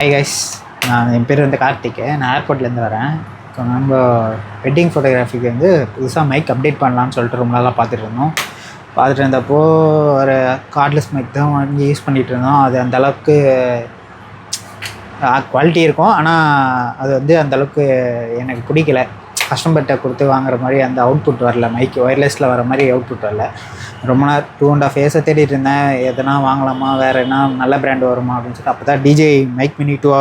Hi guys, என் பேர் வந்து கார்த்திக். நான் ஏர்போர்ட்லேருந்து வரேன். இப்போ நம்ம வெட்டிங் ஃபோட்டோகிராஃபிக்கு வந்து புதுசாக மைக் அப்டேட் பண்ணலான்னு சொல்லிட்டு ரொம்ப நாளாக பார்த்துட்டு இருந்தப்போ ஒரு கார்ட்லெஸ் மைக் தான் வாங்கி யூஸ் பண்ணிகிட்டு இருந்தோம். அது அந்தளவுக்கு குவாலிட்டி இருக்கும், ஆனால் அது வந்து அந்தளவுக்கு எனக்கு பிடிக்கல. கஸ்டமர்கிட்ட கொடுத்து வாங்குற மாதிரி அந்த அவுட்புட் வரல. மைக் ஒயர்லெஸில் வர மாதிரி அவுட்புட் வரல. ரொம்ப நாள் 2.5 இயர்ஸை தேடிட்டு இருந்தேன். எதனா வாங்கலாமா, வேறு என்ன நல்ல பிராண்ட் வருமா அப்படின்னு சொல்லிட்டு. அப்போ தான் DJI மைக் மினி 2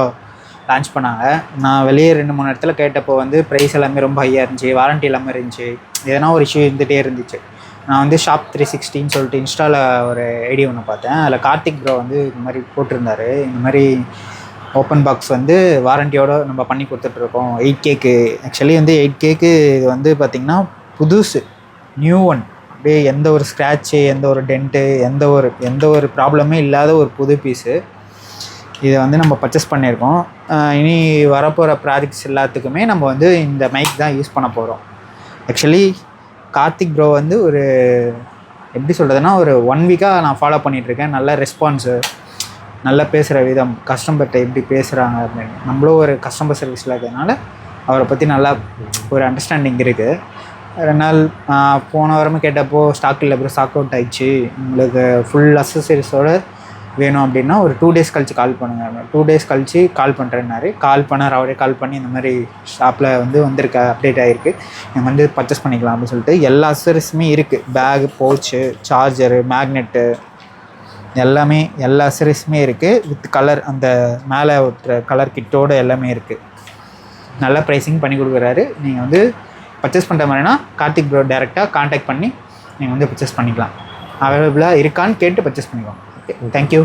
லான்ச் பண்ணாங்க. நான் வெளியே 2-3 இடத்துல கேட்டப்போ வந்து ப்ரைஸ் எல்லாமே ரொம்ப ஹையாக இருந்துச்சு, வாரண்ட்டி எல்லாமே இருந்துச்சு, எதனா ஒரு இஷ்யூ இருந்துகிட்டே இருந்துச்சு. நான் வந்து ஷாப் 360 சொல்லிட்டு இன்ஸ்டாவில் ஒரு ஐடி ஒன்று பார்த்தேன். அதில் கார்த்திக் ப்ரோ வந்து இந்த மாதிரி போட்டிருந்தாரு. இந்த மாதிரி ஓப்பன் பாக்ஸ் வந்து வாரண்டியோடு நம்ம பண்ணி கொடுத்துட்ருக்கோம் 8Kக்கு. ஆக்சுவலி வந்து 8Kக்கு இது வந்து பார்த்திங்கன்னா புதுசு, நியூ ஒன். அப்படியே எந்த ஒரு ஸ்க்ராட்சு, எந்த ஒரு டென்ட்டு, எந்த ஒரு ப்ராப்ளமே இல்லாத ஒரு புது பீஸு. இதை வந்து நம்ம பர்ச்சேஸ் பண்ணியிருக்கோம். இனி வரப்போகிற ப்ராஜெக்ட்ஸ் எல்லாத்துக்குமே நம்ம வந்து இந்த மைக் தான் யூஸ் பண்ண போகிறோம். ஆக்சுவலி கார்த்திக் ப்ரோ வந்து ஒரு எப்படி சொல்கிறதுனா ஒரு 1 வீக்காக நான் ஃபாலோ பண்ணிகிட்ருக்கேன். நல்ல ரெஸ்பான்ஸு, நல்லா பேசுகிற விதம், கஸ்டமர்கிட்ட எப்படி பேசுகிறாங்க அப்படின்னு. நம்மளும் ஒரு கஸ்டமர் சர்வீஸில் இருக்கிறதுனால அவரை பற்றி நல்லா ஒரு அண்டர்ஸ்டாண்டிங் இருக்குது. 2 நாள் போன வாரமும் கேட்டப்போ ஸ்டாக் இல்லை ப்ரோ, ஸ்டாக் அவுட் ஆகிடுச்சு, உங்களுக்கு ஃபுல் அக்சசரிஸோடு வேணும் அப்படின்னா ஒரு 2 டேஸ் கழிச்சு கால் பண்ணுங்கள். 2 டேஸ் கழிச்சு கால் பண்ணுறேன்னாரு. கால் பண்ணார், அவரே கால் பண்ணி இந்த மாதிரி ஷாப்பில் வந்து வந்திருக்க அப்டேட் ஆகிருக்கு, நீங்கள் வந்து பர்ச்சேஸ் பண்ணிக்கலாம் அப்படின்னு சொல்லிட்டு எல்லா அக்சசரிஸுமே இருக்குது. பேகு, பவுச்சு, சார்ஜரு, மேக்னெட்டு, எல்லாமே எல்லா அக்சசரிஸுமே இருக்குது. வித் கலர், அந்த மேலே ஒருத்தர கலர் கிட்டோடு எல்லாமே இருக்குது. நல்ல ப்ரைஸிங் பண்ணி கொடுக்குறாரு. நீங்கள் வந்து பர்ச்சேஸ் பண்ணுற மாதிரினா கார்த்திக் ப்ரோ டேரெக்டாக காண்டாக்ட் பண்ணி நீங்கள் வந்து பர்ச்சேஸ் பண்ணிக்கலாம். அவைலபிளாக இருக்கான்னு கேட்டு பர்ச்சேஸ் பண்ணிக்கலாம். Okay, thank you.